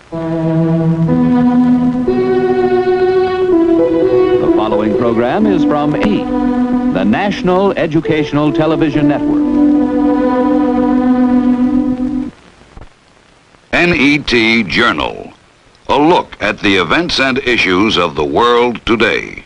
The following program is from E, the National Educational Television Network. NET Journal, a look at the events and issues of the world today.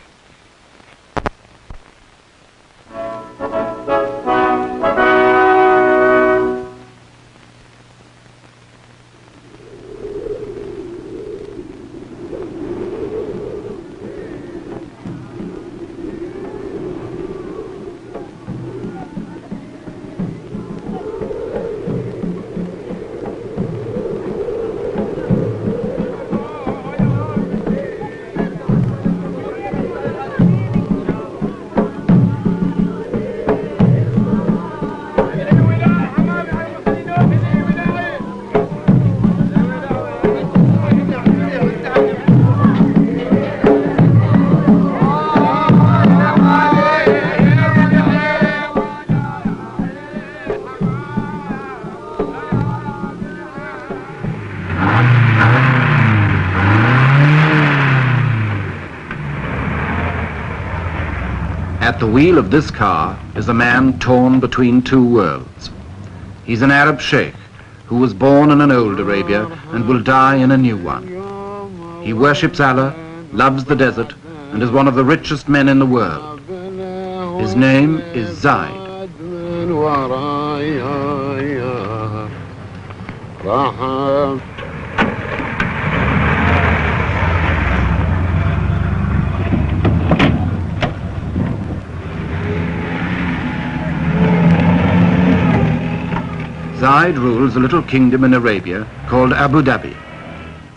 At the wheel of this car is a man torn between two worlds. He's an Arab sheikh who was born in an old Arabia and will die in a new one. He worships Allah, loves the desert, and is one of the richest men in the world. His name is Zaid. Zaid rules a little kingdom in Arabia called Abu Dhabi.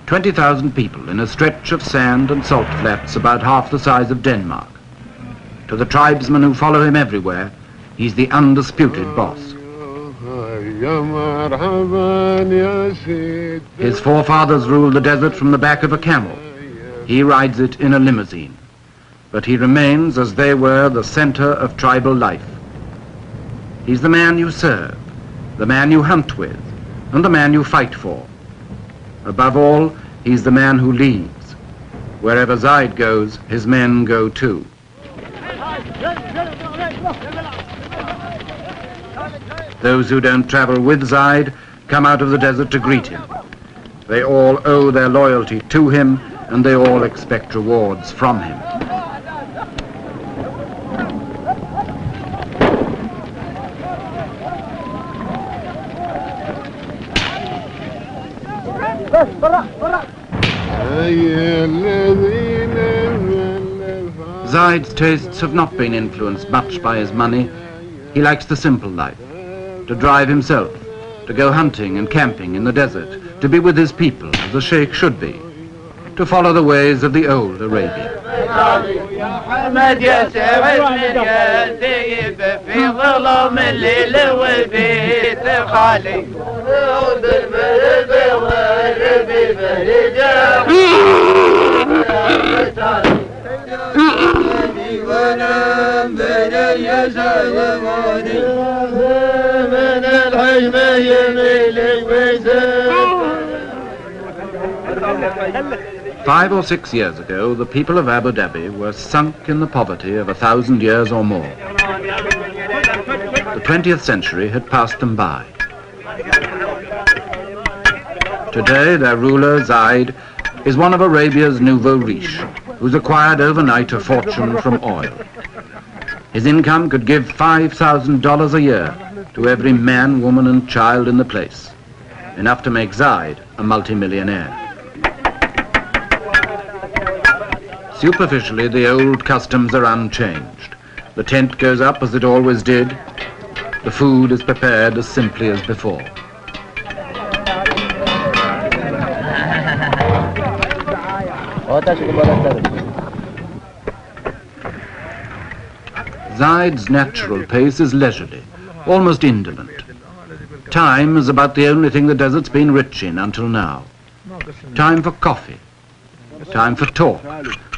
20,000 people in a stretch of sand and salt flats about half the size of Denmark. To the tribesmen who follow him everywhere, he's the undisputed boss. His forefathers ruled the desert from the back of a camel. He rides it in a limousine. But he remains, as they were, the center of tribal life. He's the man you serve, the man you hunt with, and the man you fight for. Above all, he's the man who leads. Wherever Zaid goes, his men go too. Those who don't travel with Zaid come out of the desert to greet him. They all owe their loyalty to him, and they all expect rewards from him. Zaid's tastes have not been influenced much by his money. He likes the simple life, to drive himself, to go hunting and camping in the desert, to be with his people as a sheikh should be, to follow the ways of the old Arabia. Five or 6 years ago, the people of Abu Dhabi were sunk in the poverty of 1,000 years or more. The 20th century had passed them by. Today, their ruler, Zaid, is one of Arabia's nouveau riche, who's acquired overnight a fortune from oil. His income could give $5,000 a year to every man, woman, and child in the place, enough to make Zaid a multimillionaire. Superficially, the old customs are unchanged. The tent goes up as it always did. The food is prepared as simply as before. Zaid's natural pace is leisurely, almost indolent. Time is about the only thing the desert's been rich in until now. Time for coffee, time for talk,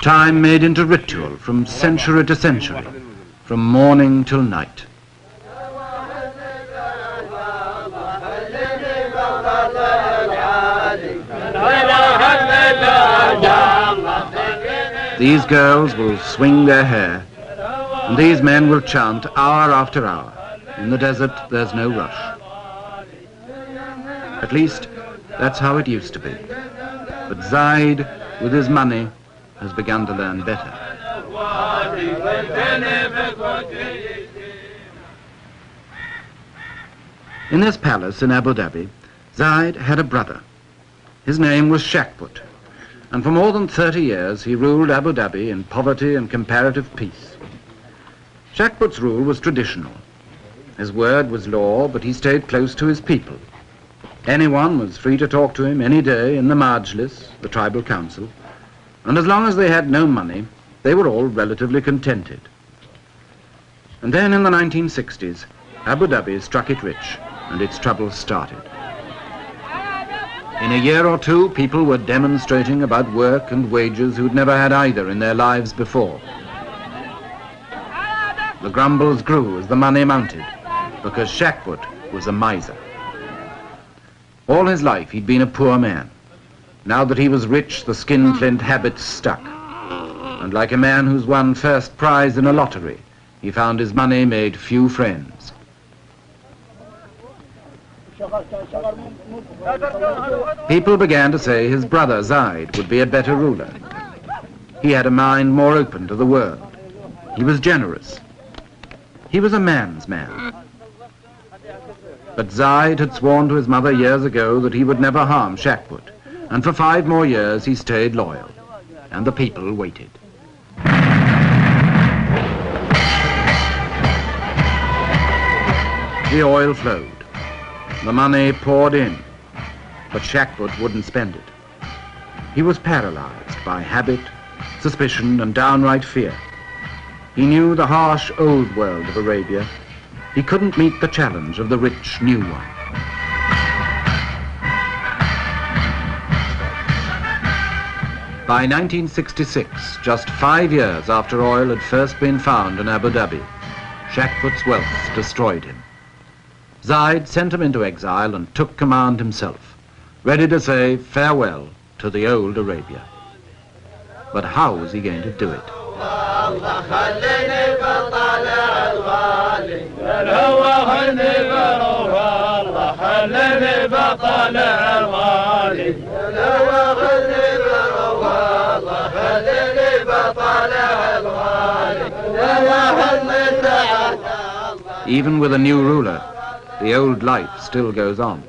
time made into ritual from century to century, from morning till night. These girls will swing their hair, and these men will chant hour after hour. In the desert, there's no rush. At least, that's how it used to be. But Zaid, with his money, has begun to learn better. In this palace in Abu Dhabi, Zaid had a brother. His name was Shakput, and for more than 30 years he ruled Abu Dhabi in poverty and comparative peace. Shakput's rule was traditional. His word was law, but he stayed close to his people. Anyone was free to talk to him any day in the Majlis, the tribal council, and as long as they had no money, they were all relatively contented. And then in the 1960s, Abu Dhabi struck it rich, and its troubles started. In a year or two, people were demonstrating about work and wages who'd never had either in their lives before. The grumbles grew as the money mounted, because Shakput was a miser. All his life he'd been a poor man. Now that he was rich, the skinflint habits stuck. And like a man who's won first prize in a lottery, he found his money made few friends. People began to say his brother Zaid would be a better ruler. He had a mind more open to the world. He was generous. He was a man's man. But Zaid had sworn to his mother years ago that he would never harm Shakput, and for 5 more years he stayed loyal, and the people waited. The oil flowed. The money poured in, but Shakput wouldn't spend it. He was paralyzed by habit, suspicion, and downright fear. He knew the harsh old world of Arabia. He couldn't meet the challenge of the rich new one. By 1966, just 5 years after oil had first been found in Abu Dhabi, Shakput's wealth destroyed him. Zaid sent him into exile and took command himself, ready to say farewell to the old Arabia. But how was he going to do it? Even with a new ruler, the old life still goes on.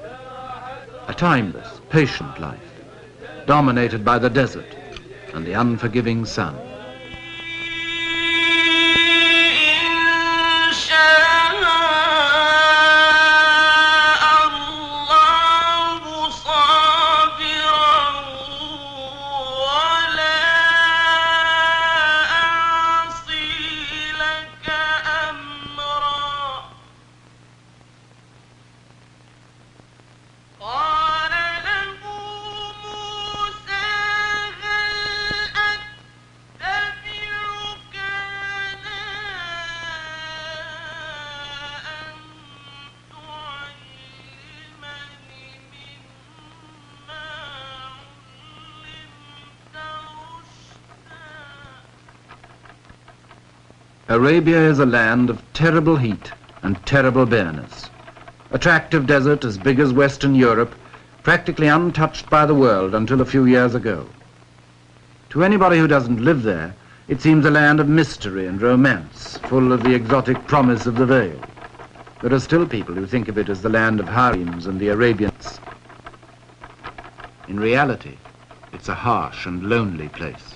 A timeless, patient life, dominated by the desert and the unforgiving sun. Arabia is a land of terrible heat and terrible bareness. A tract of desert as big as Western Europe, practically untouched by the world until a few years ago. To anybody who doesn't live there, it seems a land of mystery and romance, full of the exotic promise of the veil. There are still people who think of it as the land of harems and the Arabians. In reality, it's a harsh and lonely place.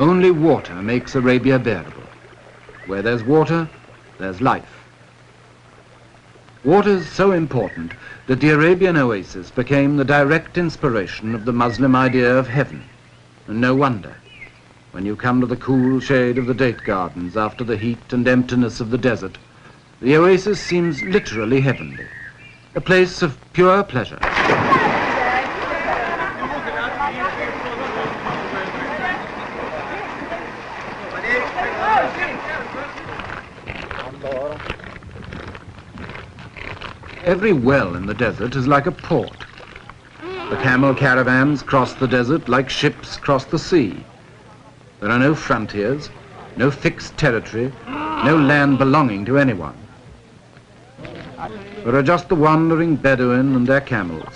Only water makes Arabia bearable. Where there's water, there's life. Water is so important that the Arabian oasis became the direct inspiration of the Muslim idea of heaven. And no wonder, when you come to the cool shade of the date gardens after the heat and emptiness of the desert, the oasis seems literally heavenly, a place of pure pleasure. Every well in the desert is like a port. The camel caravans cross the desert like ships cross the sea. There are no frontiers, no fixed territory, no land belonging to anyone. There are just the wandering Bedouin and their camels,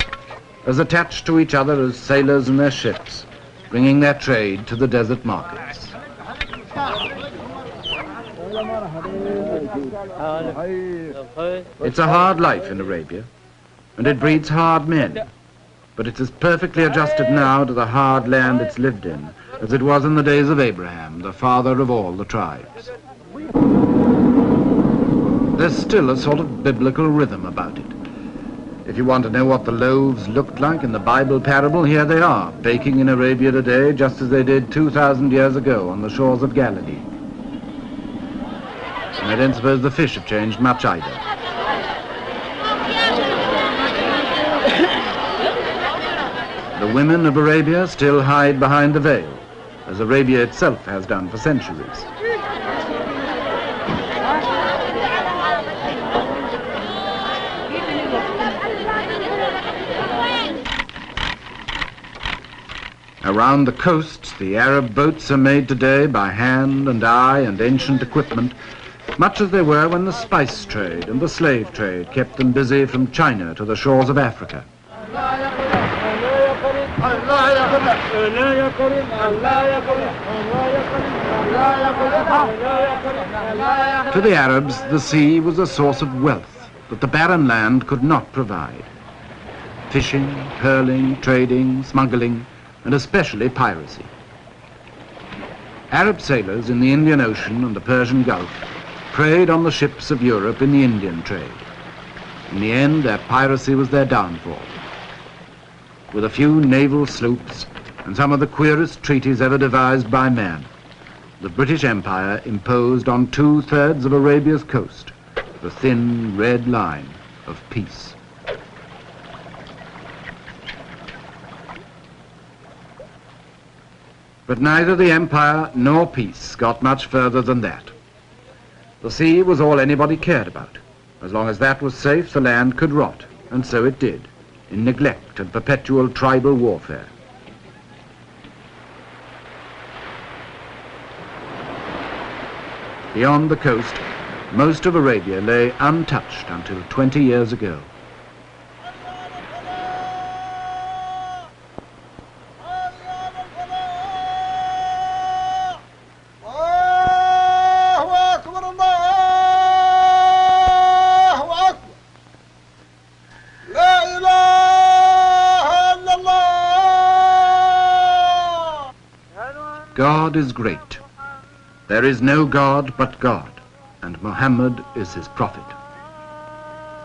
as attached to each other as sailors and their ships, bringing their trade to the desert markets. It's a hard life in Arabia, and it breeds hard men, but it's as perfectly adjusted now to the hard land it's lived in as it was in the days of Abraham, the father of all the tribes. There's still a sort of biblical rhythm about it. If you want to know what the loaves looked like in the Bible parable, here they are, baking in Arabia today just as they did 2,000 years ago on the shores of Galilee. And I don't suppose the fish have changed much either. The women of Arabia still hide behind the veil, as Arabia itself has done for centuries. Around the coasts, the Arab boats are made today by hand and eye and ancient equipment, much as they were when the spice trade and the slave trade kept them busy from China to the shores of Africa. To the Arabs, the sea was a source of wealth that the barren land could not provide. Fishing, pearling, trading, smuggling, and especially piracy. Arab sailors in the Indian Ocean and the Persian Gulf preyed on the ships of Europe in the Indian trade. In the end, their piracy was their downfall. With a few naval sloops and some of the queerest treaties ever devised by man, the British Empire imposed on 2/3 of Arabia's coast the thin red line of peace. But neither the empire nor peace got much further than that. The sea was all anybody cared about. As long as that was safe, the land could rot, and so it did, in neglect and perpetual tribal warfare. Beyond the coast, most of Arabia lay untouched until 20 years ago. God is great. There is no God but God, and Muhammad is his prophet.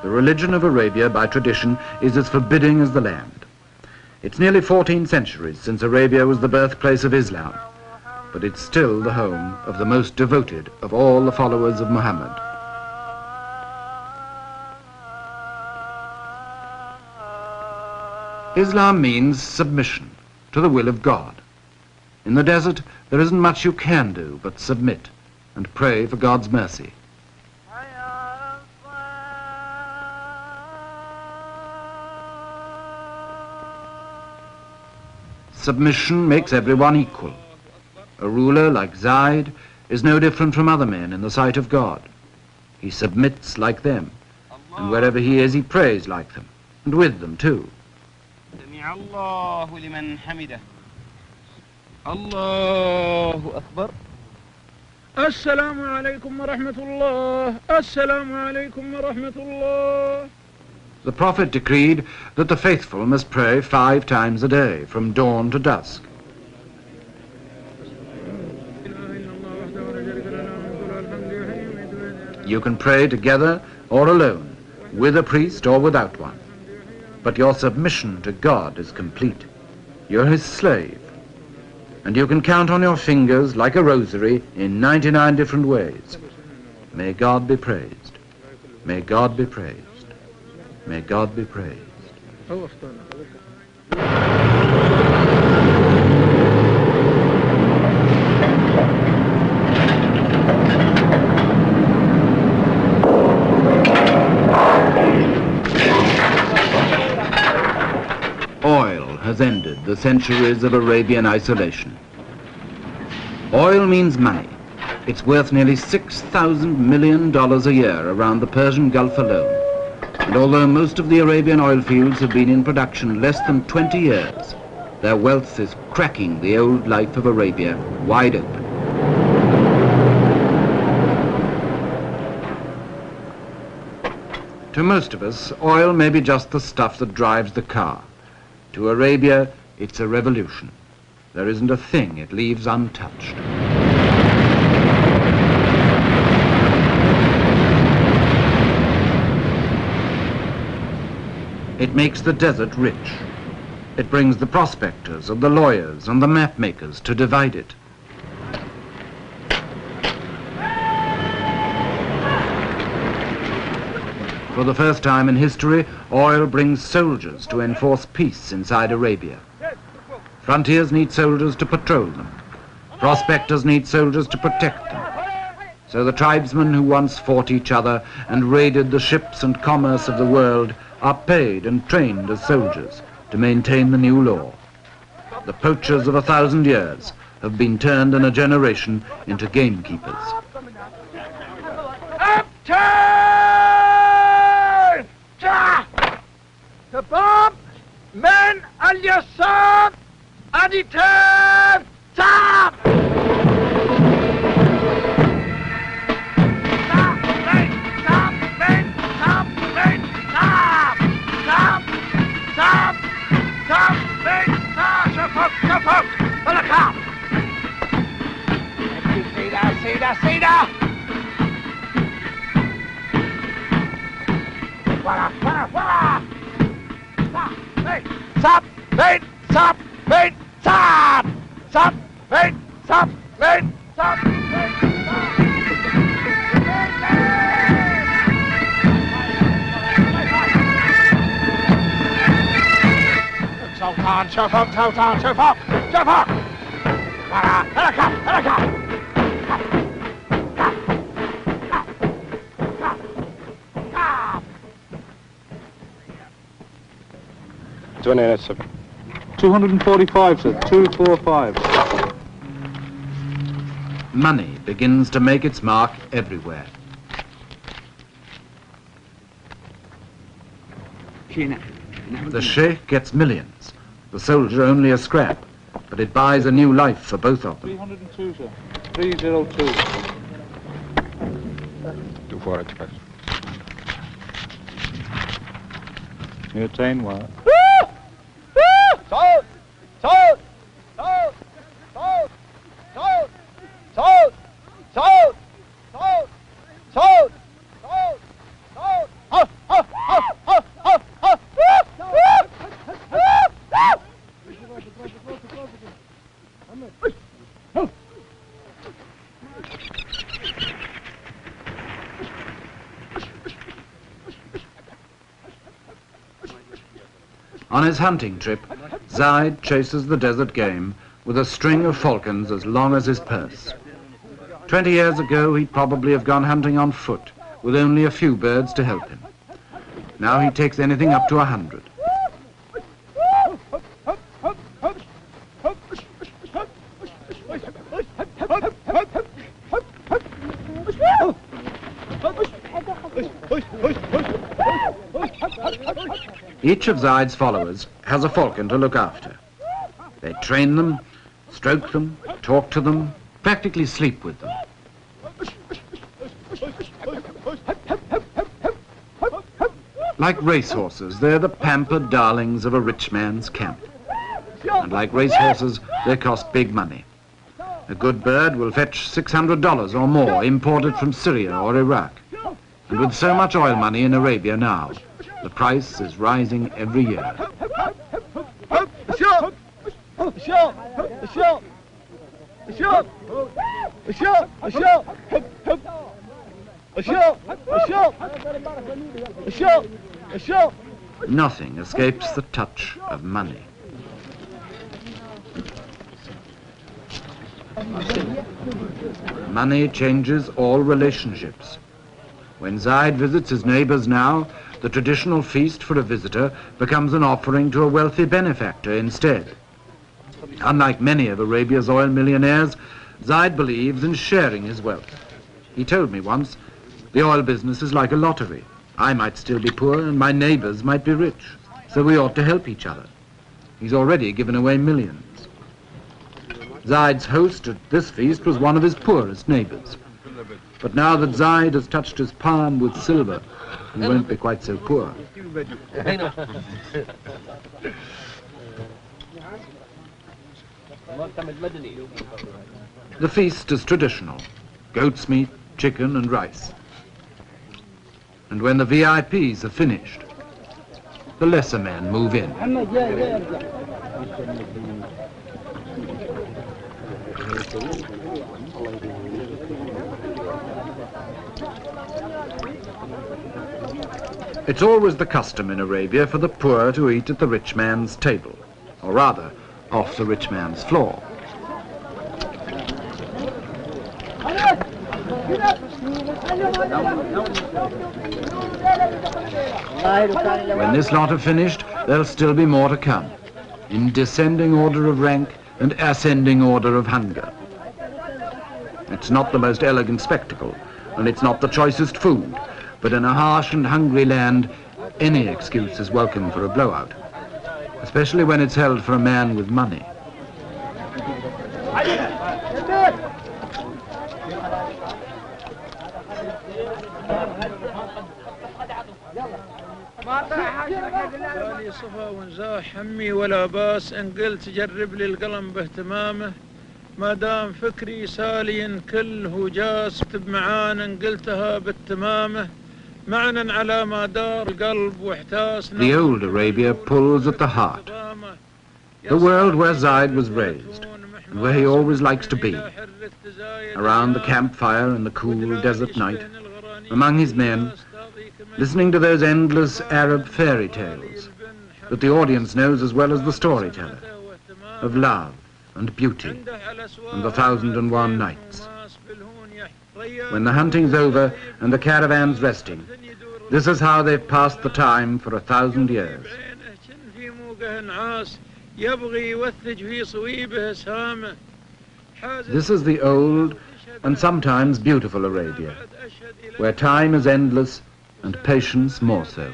The religion of Arabia, by tradition, is as forbidding as the land. It's nearly 14 centuries since Arabia was the birthplace of Islam, but it's still the home of the most devoted of all the followers of Muhammad. Islam means submission to the will of God. In the desert, there isn't much you can do but submit and pray for God's mercy. Submission makes everyone equal. A ruler like Zaid is no different from other men in the sight of God. He submits like them, and wherever he is, he prays like them, and with them too. Allahu Akbar. Assalamu alaikum wa rahmatullah. Assalamu alaikum wa rahmatullah. The Prophet decreed that the faithful must pray 5 times a day, from dawn to dusk. You can pray together or alone, with a priest or without one. But your submission to God is complete. You're his slave. And you can count on your fingers like a rosary in 99 different ways. May God be praised. May God be praised. May God be praised. ended the centuries of Arabian isolation. Oil means money. It's worth nearly $6,000 million a year around the Persian Gulf alone. And although most of the Arabian oil fields have been in production less than 20 years, their wealth is cracking the old life of Arabia wide open. To most of us, oil may be just the stuff that drives the car. To Arabia, it's a revolution. There isn't a thing it leaves untouched. It makes the desert rich. It brings the prospectors and the lawyers and the map makers to divide it. For the first time in history, oil brings soldiers to enforce peace inside Arabia. Frontiers need soldiers to patrol them. Prospectors need soldiers to protect them. So the tribesmen who once fought each other and raided the ships and commerce of the world are paid and trained as soldiers to maintain the new law. The poachers of 1,000 years have been turned in a generation into gamekeepers. Upturn! Tabab! Men al-Yasar! Aditab! Tab! Sida! Stop! Wait! Stop! Wait! Stop! Stop! Wait! Stop! Wait! Stop! Sultan, Sultan, Sultan, Sultan, Sultan! Helicopter! 245, sir. 245. Money begins to make its mark everywhere. The sheikh gets millions, the soldier only a scrap, but it buys a new life for both of them. 302, sir. 302. 245. New train wire. Sold! Sold! Sold! Sold! Sold! Sold! Sold! Sold! Sold! Sold! Sold! Oh! Oh! Oh! Oh! Oh! Oh! On his hunting trip, Zaid chases the desert game with a string of falcons as long as his purse. 20 years ago, he'd probably have gone hunting on foot, with only a few birds to help him. Now he takes anything up to 100. Each of Zaid's followers has a falcon to look after. They train them, stroke them, talk to them, practically sleep with them. Like racehorses, they're the pampered darlings of a rich man's camp. And like racehorses, they cost big money. A good bird will fetch $600 or more imported from Syria or Iraq. And with so much oil money in Arabia now, the price is rising every year. Nothing escapes the touch of money. Money changes all relationships. When Zaid visits his neighbors now, the traditional feast for a visitor becomes an offering to a wealthy benefactor instead. Unlike many of Arabia's oil millionaires, Zayed believes in sharing his wealth. He told me once, the oil business is like a lottery. I might still be poor and my neighbors might be rich, so we ought to help each other. He's already given away millions. Zayed's host at this feast was one of his poorest neighbors. But now that Zayed has touched his palm with silver, he won't be quite so poor. The feast is traditional: goat's meat, chicken and rice. And when the VIPs are finished, the lesser men move in. It's always the custom in Arabia for the poor to eat at the rich man's table, or rather, off the rich man's floor. When this lot are finished, there'll still be more to come, in descending order of rank and ascending order of hunger. It's not the most elegant spectacle, and it's not the choicest food, but in a harsh and hungry land, any excuse is welcome for a blowout, especially when it's held for a man with money. لي صفا ونزاح همي ولا باس ان قلت جرب لي القلم باهتمامه ما دام فكري سالي كل هو جاس اكتب معانا ان قلتها بالتمامه معنا على ما دار القلب واحتاس. The old Arabia pulls at the heart, the world where Zayed was raised, and where he always likes to be, around the campfire in the cool desert night, among his men, listening to those endless Arab fairy tales that the audience knows as well as the storyteller, of love and beauty and the 1001 nights. When the hunting's over and the caravan's resting, this is how they've passed the time for 1,000 years. This is the old and sometimes beautiful Arabia, where time is endless and patience more so.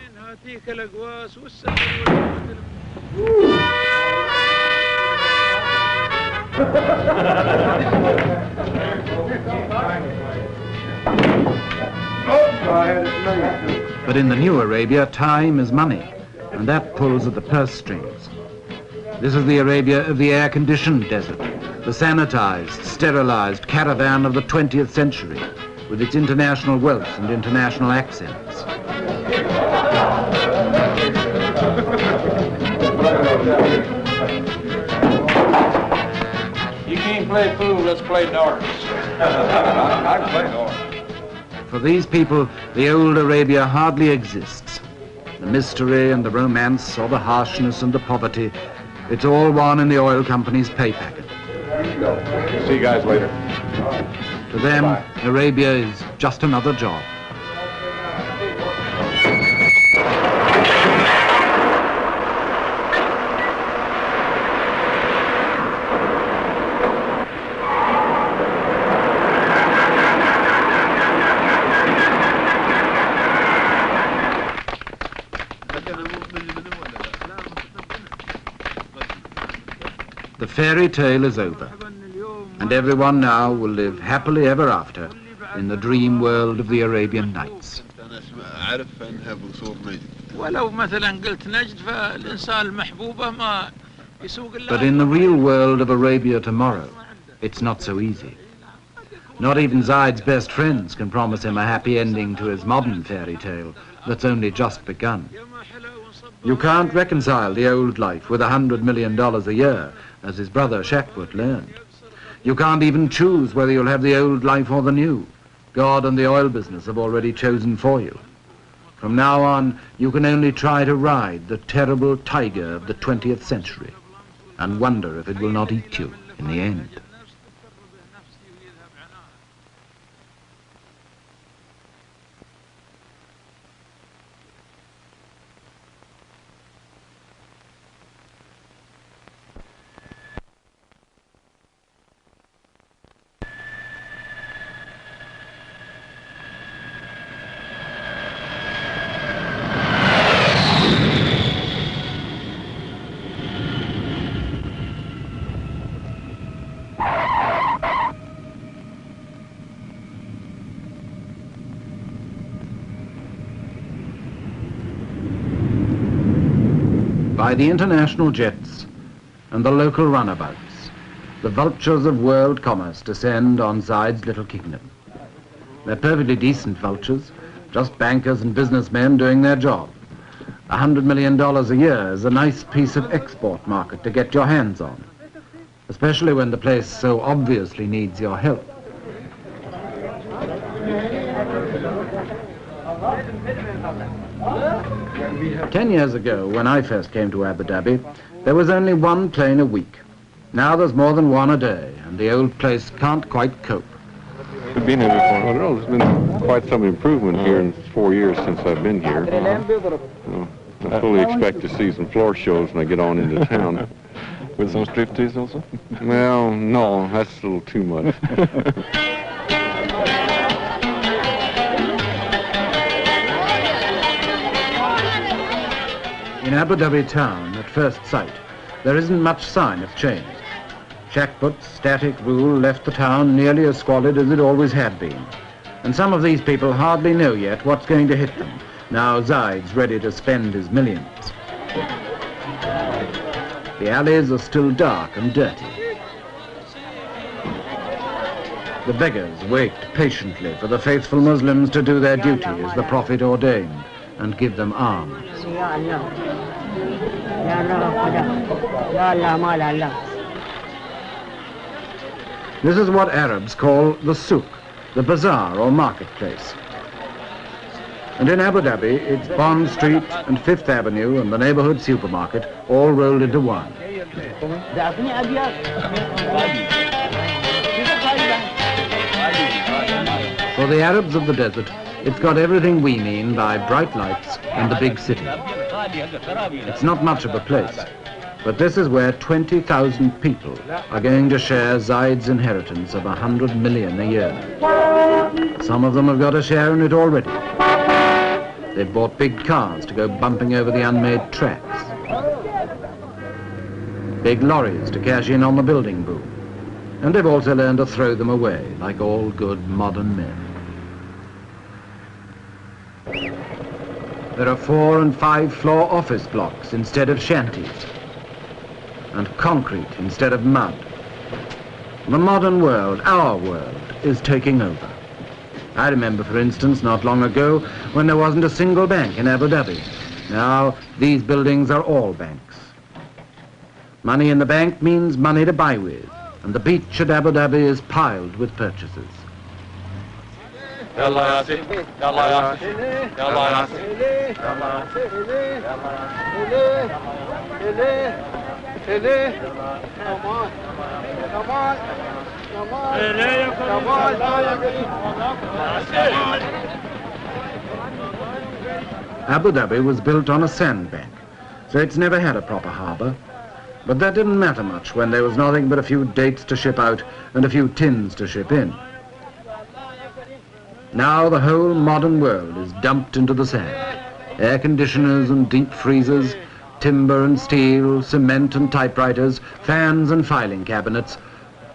But in the new Arabia, time is money, and that pulls at the purse strings. This is the Arabia of the air-conditioned desert, the sanitized, sterilized caravan of the 20th century, with its international wealth and international accents. You can't play pool, let's play darts. I can play darts. For these people, the old Arabia hardly exists. The mystery and the romance, or the harshness and the poverty, it's all one in the oil company's pay packet. See you guys later. To them, Arabia is just another job. The fairy tale is over, and everyone now will live happily ever after in the dream world of the Arabian Nights. But in the real world of Arabia tomorrow, it's not so easy. Not even Zayed's best friends can promise him a happy ending to his modern fairy tale that's only just begun. You can't reconcile the old life with $100 million a year, as his brother Shakbut learned. You can't even choose whether you'll have the old life or the new. God and the oil business have already chosen for you. From now on, you can only try to ride the terrible tiger of the 20th century and wonder if it will not eat you in the end. by the international jets and the local runabouts, the vultures of world commerce descend on Zayed's little kingdom. They're perfectly decent vultures, just bankers and businessmen doing their job. $100 million a year is a nice piece of export market to get your hands on, especially when the place so obviously needs your help. Ten years ago, when I first came to Abu Dhabi, there was only one plane a week. Now there's more than one a day, and the old place can't quite cope. We've been here before. I don't know, there's been quite some improvement here in 4 years since I've been here. I fully expect to see some floor shows when I get on into town. With some striptease also? Well, no, that's a little too much. In Abu Dhabi town, at first sight, there isn't much sign of change. Shackput's static rule left the town nearly as squalid as it always had been. And some of these people hardly know yet what's going to hit them, now Zayed's ready to spend his millions. The alleys are still dark and dirty. The beggars wait patiently for the faithful Muslims to do their duty as the Prophet ordained and give them alms. This is what Arabs call the souk, the bazaar or marketplace. And in Abu Dhabi, it's Bond Street and Fifth Avenue and the neighborhood supermarket all rolled into one. For the Arabs of the desert, it's got everything we mean by bright lights and the big city. It's not much of a place, but this is where 20,000 people are going to share Zayed's inheritance of 100 million a year. Some of them have got a share in it already. They've bought big cars to go bumping over the unmade tracks. Big lorries to cash in on the building boom. And they've also learned to throw them away, like all good modern men. There are 4- and 5-floor office blocks instead of shanties, and concrete instead of mud. The modern world, our world, is taking over. I remember, for instance, not long ago, when there wasn't a single bank in Abu Dhabi. Now, these buildings are all banks. Money in the bank means money to buy with, and the beach at Abu Dhabi is piled with purchases. Abu Dhabi was built on a sandbank, so it's never had a proper harbour. But that didn't matter much when there was nothing but a few dates to ship out and a few tins to ship in. Now the whole modern world is dumped into the sand. Air conditioners and deep freezers, timber and steel, cement and typewriters, fans and filing cabinets.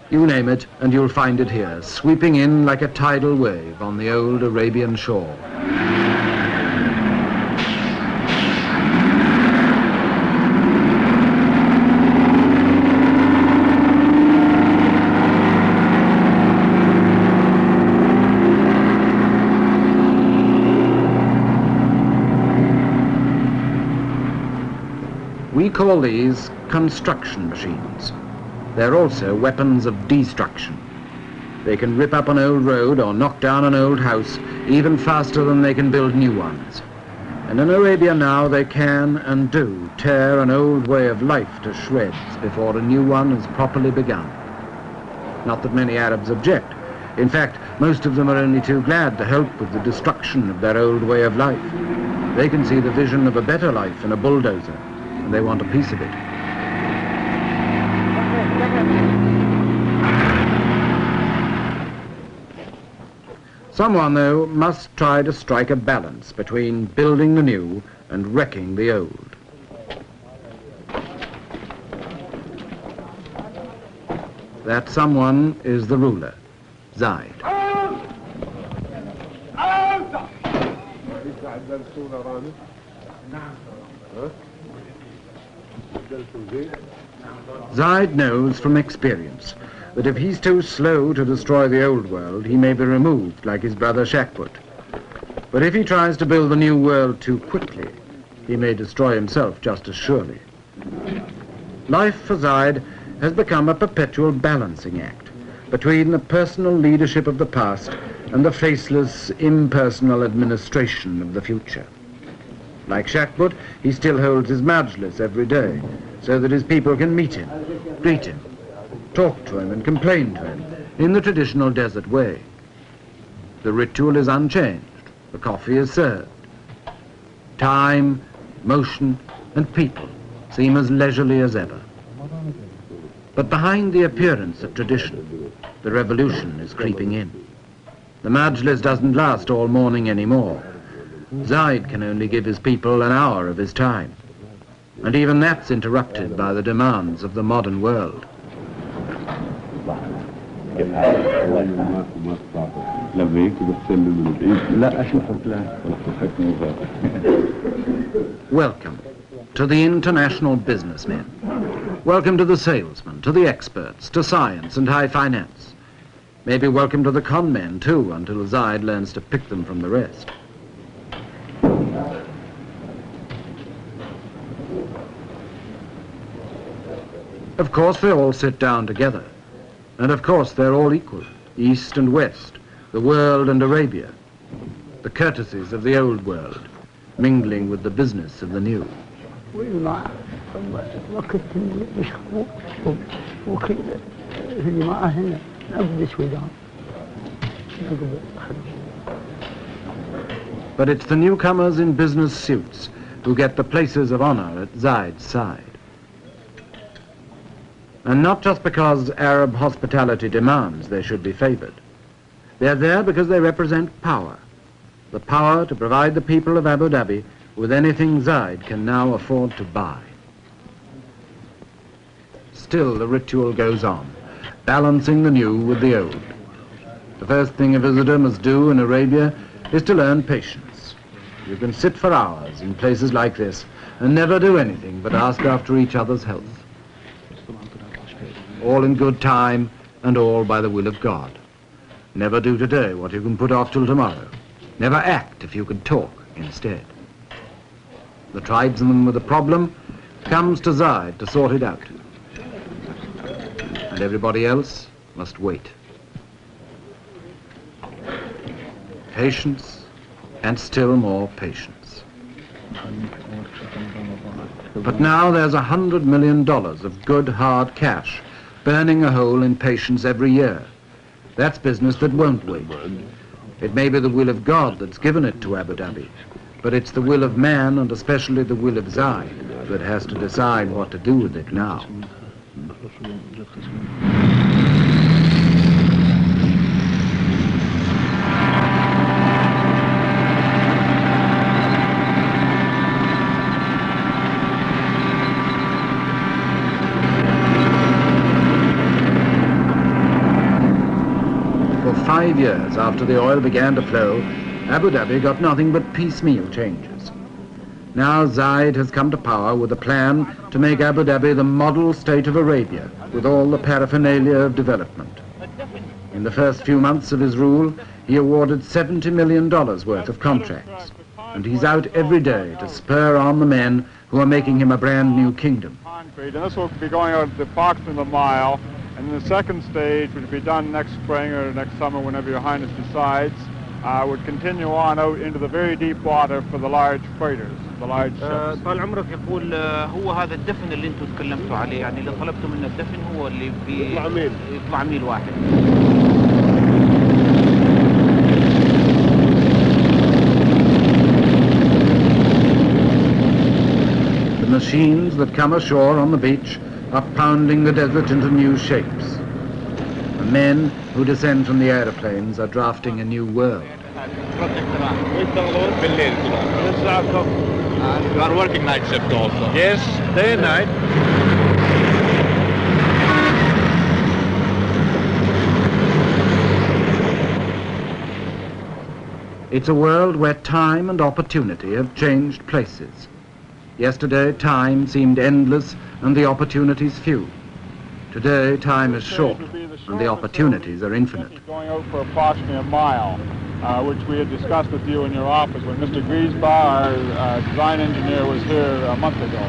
You name it and you'll find it here, sweeping in like a tidal wave on the old Arabian shore. We call these construction machines. They're also weapons of destruction. They can rip up an old road or knock down an old house even faster than they can build new ones. And in Arabia now they can and do tear an old way of life to shreds before a new one is properly begun. Not that many Arabs object. In fact, most of them are only too glad to help with the destruction of their old way of life. They can see the vision of a better life in a bulldozer, and they want a piece of it. Someone, though, must try to strike a balance between building the new and wrecking the old. That someone is the ruler, Zayed. Zaid knows from experience that if he's too slow to destroy the old world, he may be removed like his brother Shakbut. But if he tries to build the new world too quickly, he may destroy himself just as surely. Life for Zaid has become a perpetual balancing act between the personal leadership of the past and the faceless, impersonal administration of the future. Like Shakbut, he still holds his majlis every day, so that his people can meet him, greet him, talk to him and complain to him in the traditional desert way. The ritual is unchanged. The coffee is served. Time, motion and people seem as leisurely as ever. But behind the appearance of tradition, the revolution is creeping in. The majlis doesn't last all morning anymore. Zaid can only give his people an hour of his time. And even that's interrupted by the demands of the modern world. Welcome to the international businessmen. Welcome to the salesmen, to the experts, to science and high finance. Maybe welcome to the con men too, until Zaid learns to pick them from the rest. Of course they all sit down together. And of course they're all equal, East and West, the world and Arabia. The courtesies of the old world, mingling with the business of the new. But it's the newcomers in business suits who get the places of honor at Zaid's side. And not just because Arab hospitality demands they should be favored. They're there because they represent power. The power to provide the people of Abu Dhabi with anything Zaid can now afford to buy. Still the ritual goes on, balancing the new with the old. The first thing a visitor must do in Arabia is to learn patience. You can sit for hours in places like this and never do anything but ask after each other's health. All in good time and all by the will of God. Never do today what you can put off till tomorrow. Never act if you can talk instead. The tribesman with a problem comes to Zaid to sort it out. And everybody else must wait. Patience and still more patience. But now there's $100 million of good hard cash burning a hole in patience every year. That's business that won't wait. It may be the will of God that's given it to Abu Dhabi, but it's the will of man, and especially the will of Zaid, that has to decide what to do with it now. For 5 years after the oil began to flow, Abu Dhabi got nothing but piecemeal changes. Now Zaid has come to power with a plan to make Abu Dhabi the model state of Arabia, with all the paraphernalia of development. In the first few months of his rule, he awarded $70 million worth of contracts, and he's out every day to spur on the men who are making him a brand new kingdom. And this will be going out approximately a mile, and the second stage, which will be done next spring or next summer, whenever Your Highness decides, would continue on out into the very deep water for the large freighters, the large ships. طال عمرك يقول هو هذا الدفن اللي انتم تكلمتوا عليه، يعني اللي طلبتوا منه الدفن هو اللي يطلع ميل واحد. The machines that come ashore on the beach are pounding the desert into new shapes. The men who descend from the aeroplanes are drafting a new world. You are working night shift also? Yes, day and night. It's a world where time and opportunity have changed places. Yesterday, time seemed endless and the opportunities few. Today, time is short and the opportunities are infinite. Going out for approximately a mile, which we had discussed with you in your office when Mr. Griesbach, our design engineer, was here a month ago.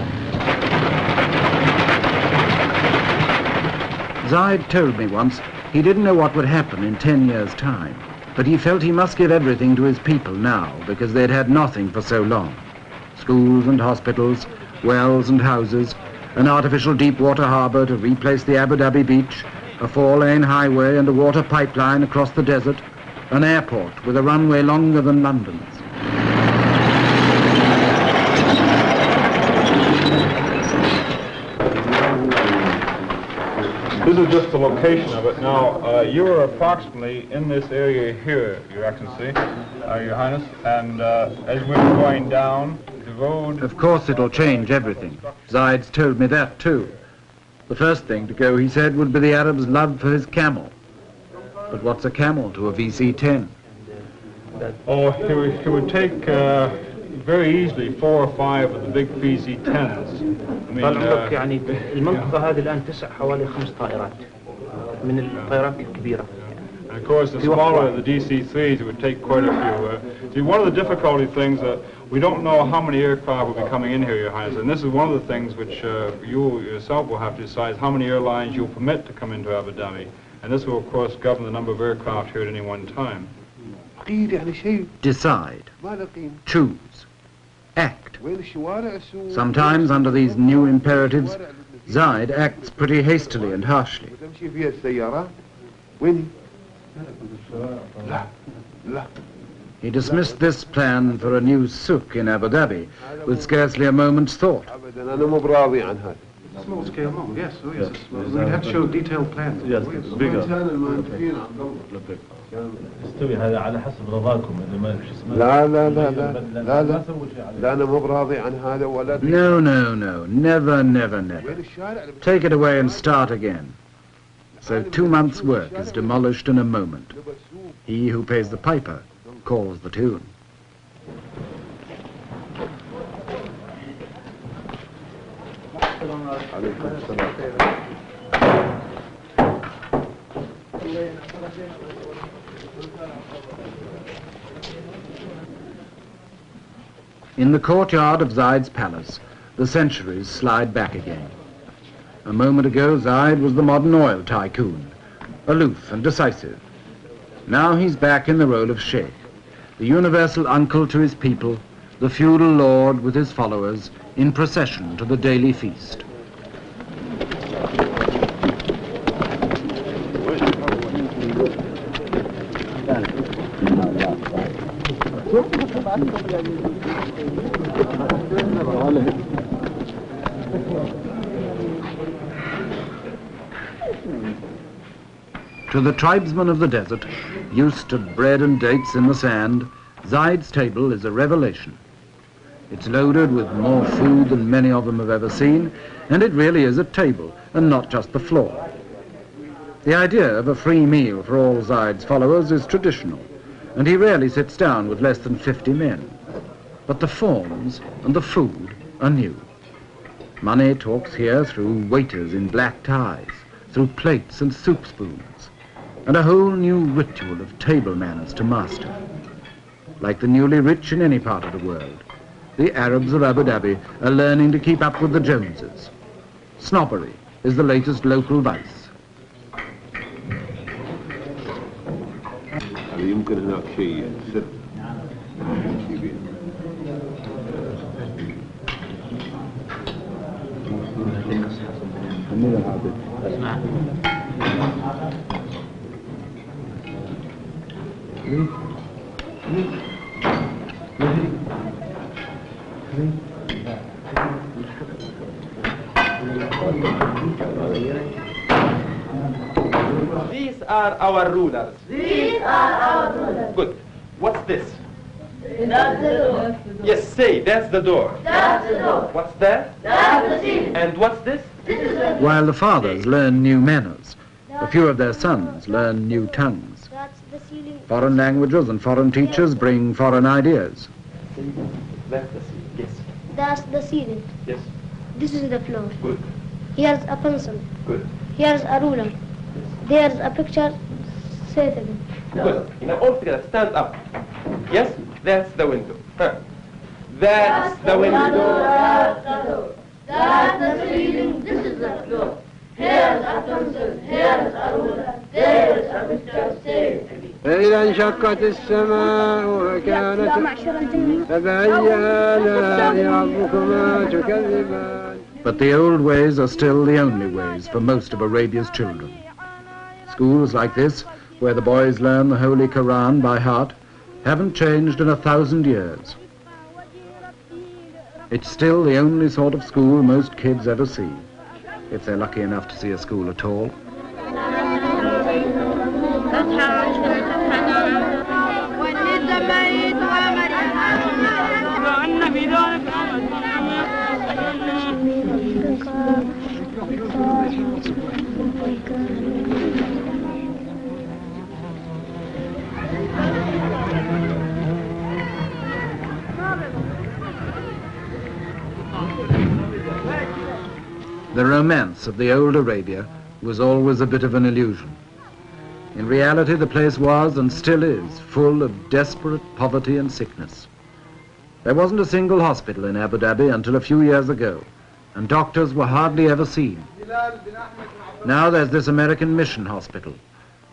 Zaid told me once he didn't know what would happen in 10 years' time, but he felt he must give everything to his people now because they'd had nothing for so long. Schools and hospitals, wells and houses, an artificial deep water harbour to replace the Abu Dhabi beach, a 4-lane highway and a water pipeline across the desert, an airport with a runway longer than London's. This is just the location of it. Now, you are approximately in this area here, Your Excellency, Your Highness, and as we're going down, the road... Of course it'll change everything. Zaid's told me that too. The first thing to go, he said, would be the Arab's love for his camel. But what's a camel to a VC-10? Oh, he would take very easily 4 or 5 of the big VC-10s. طال يعني المنطقة هذه الآن تسع حوالي 5 طائرات من الطائرات الكبيرة. And of course, the smaller the DC-3s, it would take quite a few. See, one of the difficulty things that we don't know how many aircraft will be coming in here, Your Highness, and this is one of the things which you yourself will have to decide how many airlines you'll permit to come into Abu Dhabi. And this will, of course, govern the number of aircraft here at any one time. Decide, choose, act. Sometimes under these new imperatives, Zaid acts pretty hastily and harshly. He dismissed this plan for a new souk in Abu Dhabi with scarcely a moment's thought. Small scale, no, yes, oh yes. We'd have to show detailed plans. Yes, bigger. No, never, never, never. Take it away and start again. So 2 months' work is demolished in a moment. He who pays the piper calls the tune. In the courtyard of Zaid's palace, the centuries slide back again. A moment ago, Zaid was the modern oil tycoon, aloof and decisive. Now he's back in the role of sheikh, the universal uncle to his people, the feudal lord with his followers, in procession to the daily feast. To the tribesmen of the desert, used to bread and dates in the sand, Zaid's table is a revelation. It's loaded with more food than many of them have ever seen, and it really is a table, and not just the floor. The idea of a free meal for all Zaid's followers is traditional, and he rarely sits down with less than 50 men. But the forms and the food are new. Money talks here through waiters in black ties, through plates and soup spoons, and a whole new ritual of table manners to master. Like the newly rich in any part of the world, the Arabs of Abu Dhabi are learning to keep up with the Joneses. Snobbery is the latest local vice. These are our rulers. These are our rulers. Good. What's this? That's the door. Yes, say, that's the door. That's the door. What's that? That's the ceiling. And what's this? This is the... While the fathers learn new manners, a few of their sons learn new tongues. That's the ceiling. Foreign languages and foreign teachers bring foreign ideas. That's the ceiling, yes. That's the ceiling. Yes. This is the floor. Good. Here's a pencil. Good. Here's a ruler. There's a picture. Say it again. Good. Now all together, stand up. Yes, that's the window. Huh. That's the window. That's the door. That's the ceiling. This is the floor. Here's a pencil. Here's a ruler. There's a picture. Say it again. فإذا انشقت السماء وكانت فبأي آلاء ربكما تكذبان. But the old ways are still the only ways for most of Arabia's children. Schools like this, where the boys learn the Holy Quran by heart, haven't changed in 1,000 years. It's still the only sort of school most kids ever see, if they're lucky enough to see a school at all. The romance of the old Arabia was always a bit of an illusion. In reality, the place was and still is full of desperate poverty and sickness. There wasn't a single hospital in Abu Dhabi until a few years ago, and doctors were hardly ever seen. Now there's this American mission hospital,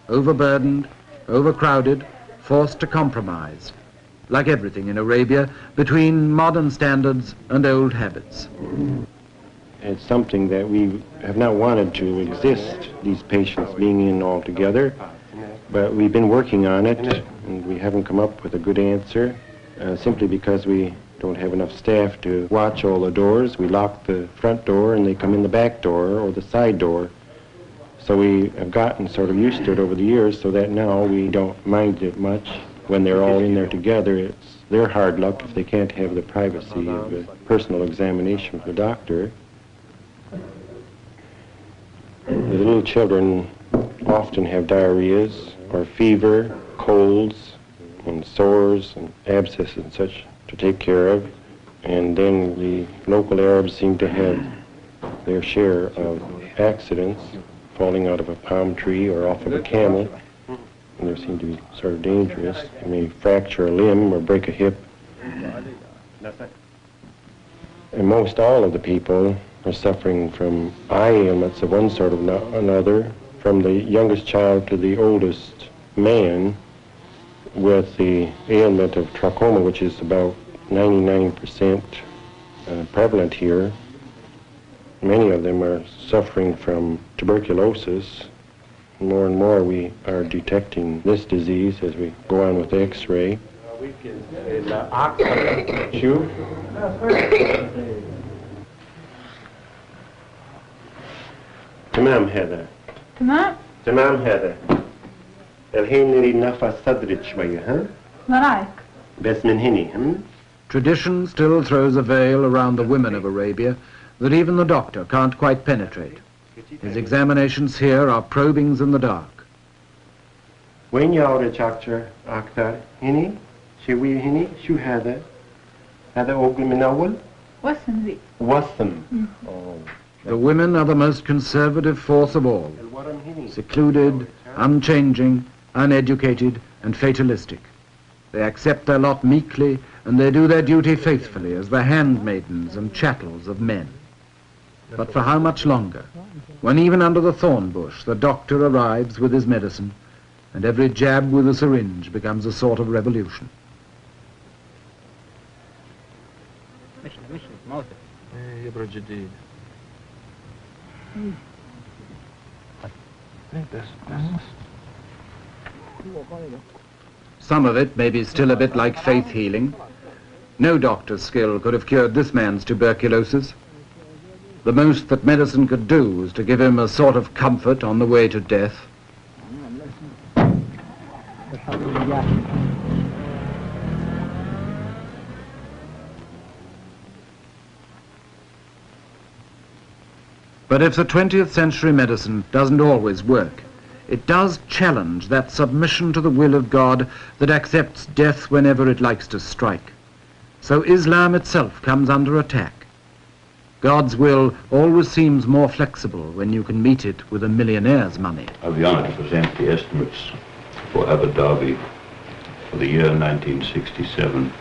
overburdened, overcrowded, forced to compromise, like everything in Arabia, between modern standards and old habits. It's something that we have not wanted to exist, these patients being in all together, but we've been working on it, and we haven't come up with a good answer, simply because we don't have enough staff to watch all the doors. We lock the front door and they come in the back door or the side door. So we have gotten sort of used to it over the years, so that now we don't mind it much. When they're all in there together, it's their hard luck if they can't have the privacy of a personal examination with the doctor. The little children often have diarrheas or fever, colds, and sores and abscesses and such to take care of. And then the local Arabs seem to have their share of accidents, falling out of a palm tree or off of a camel. And they seem to be sort of dangerous. They may fracture a limb or break a hip. And most all of the people are suffering from eye ailments of one sort or another, from the youngest child to the oldest man, with the ailment of trachoma, which is about 99% prevalent here. Many of them are suffering from tuberculosis. More and more we are detecting this disease as we go on with X-ray. تمام هذا تمام هذا الحين نريد نفس صدرك شوية ها وراك بس من هني Tradition still throws a veil around the women of Arabia that even the doctor can't quite penetrate. His examinations here are probings in the dark. وين يعرج أكثر هني شوية هني شو هذا هذا أوجل من أول وسم ذي وسم The women are the most conservative force of all, secluded, unchanging, uneducated, and fatalistic. They accept their lot meekly, and they do their duty faithfully as the handmaidens and chattels of men. But for how much longer? When even under the thorn bush the doctor arrives with his medicine, and every jab with a syringe becomes a sort of revolution. Some of it may be still a bit like faith healing. No doctor's skill could have cured this man's tuberculosis. The most that medicine could do was to give him a sort of comfort on the way to death. But if the 20th century medicine doesn't always work, it does challenge that submission to the will of God that accepts death whenever it likes to strike. So Islam itself comes under attack. God's will always seems more flexible when you can meet it with a millionaire's money. I'll be honored to present the estimates for Abu Dhabi for the year 1967.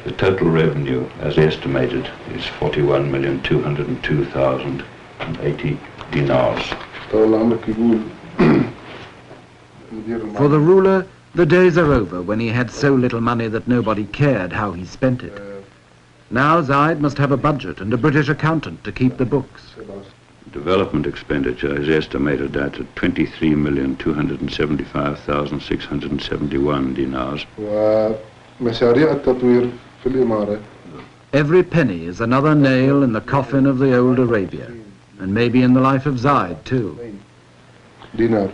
The total revenue, as estimated, is 41,202,080 dinars. For the ruler, the days are over when he had so little money that nobody cared how he spent it. Now Zaid must have a budget and a British accountant to keep the books. Development expenditure is estimated at 23,275,671 dinars. Every penny is another nail in the coffin of the old Arabia, and maybe in the life of Zaid too. Dinar.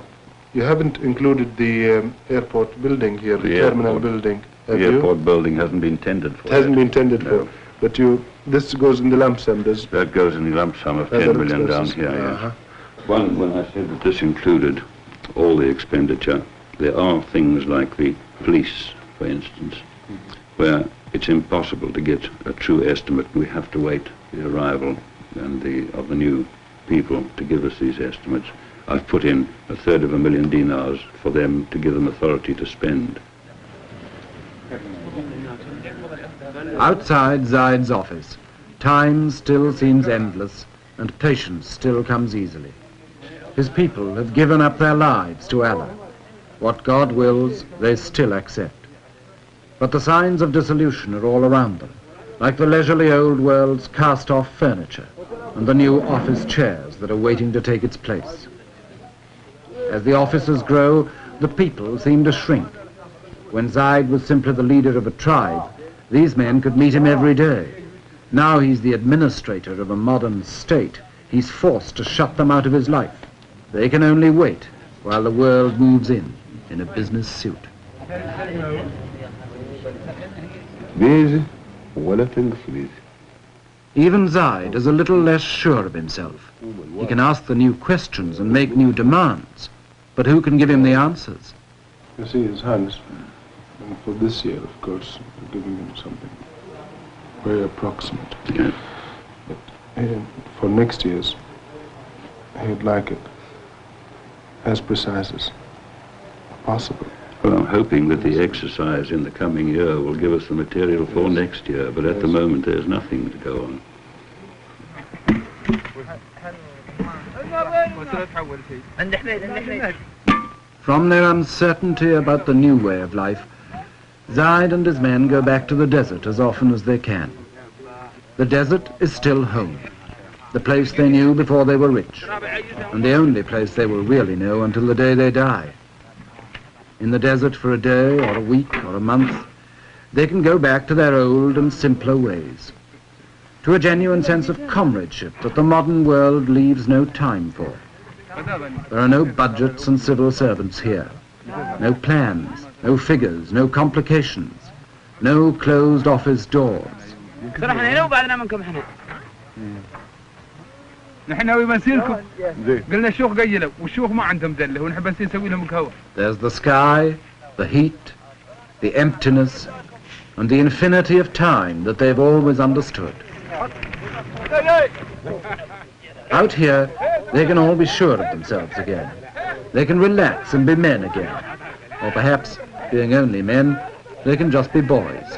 You haven't included the airport building here, the terminal building, have you? The airport building hasn't been tendered for. It hasn't been tendered for, but this goes in the lump sum, does? That goes in the lump sum of 10 million down here, yes. When I said that this included all the expenditure, there are things like the police, for instance, where it's impossible to get a true estimate. We have to wait the arrival of the new people to give us these estimates. I've put in 1/3 dinars for them to give them authority to spend. Outside Zaid's office, time still seems endless and patience still comes easily. His people have given up their lives to Allah. What God wills, they still accept. But the signs of dissolution are all around them, like the leisurely old world's cast-off furniture and the new office chairs that are waiting to take its place. As the offices grow, the people seem to shrink. When Zaid was simply the leader of a tribe, these men could meet him every day. Now he's the administrator of a modern state. He's forced to shut them out of his life. They can only wait while the world moves in a business suit. Even Zaid is a little less sure of himself. He can ask the new questions and make new demands, but who can give him the answers? You see, His Highness, and for this year, of course, we're giving him something very approximate. Yeah. But for next year's, he'd like it as precise as possible. Well, I'm hoping that the exercise in the coming year will give us the material for next year, but at the moment there's nothing to go on. From their uncertainty about the new way of life, Zaid and his men go back to the desert as often as they can. The desert is still home, the place they knew before they were rich, and the only place they will really know until the day they die. In the desert for a day or a week or a month, they can go back to their old and simpler ways, to a genuine sense of comradeship that the modern world leaves no time for. There are no budgets and civil servants here, no plans, no figures, no complications, no closed office doors. نحن ناوي بنسيلكم قلنا الشيوخ قيلوا والشيوخ ما عندهم دله ونحب نسوي لهم القهوه. There's the sky, the heat, the emptiness, and the infinity of time that they've always understood. Out here, they can all be sure of themselves again. They can relax and be men again. Or perhaps, being only men, they can just be boys.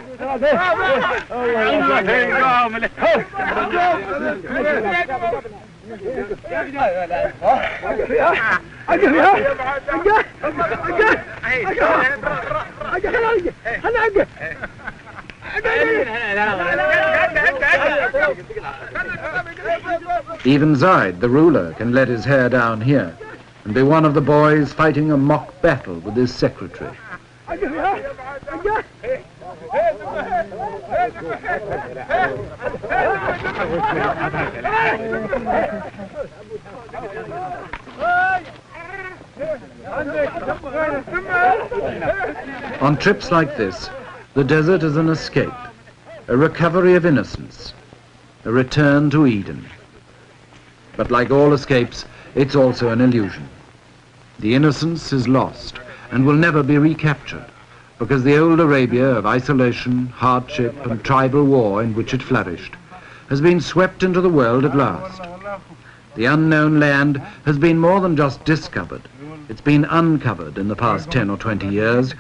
Even Zaid, the ruler, can let his hair down here and be one of the boys fighting a mock battle with his secretary. On trips like this, the desert is an escape, a recovery of innocence, a return to Eden. But like all escapes, it's also an illusion. The innocence is lost and will never be recaptured. because the old Arabia of isolation, hardship and tribal war in which it flourished has been swept into the world at last. The unknown land has been more than just discovered. It's been uncovered in the past 10 or 20 years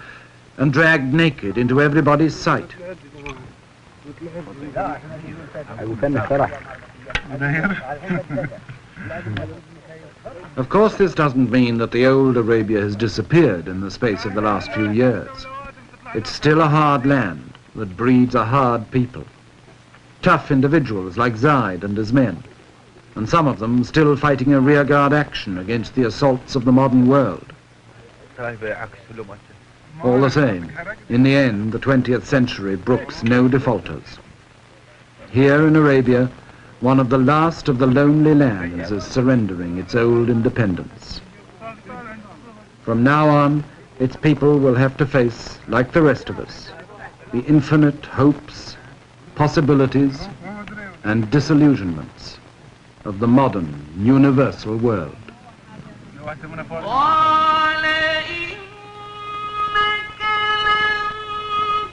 and dragged naked into everybody's sight. Of course, this doesn't mean that the old Arabia has disappeared in the space of the last few years. It's still a hard land that breeds a hard people. Tough individuals like Zaid and his men, and some of them still fighting a rearguard action against the assaults of the modern world. All the same, in the end, the 20th century brooks no defaulters. Here in Arabia, one of the last of the lonely lands is surrendering its old independence. From now on, its people will have to face, like the rest of us, the infinite hopes, possibilities, and disillusionments of the modern, universal world.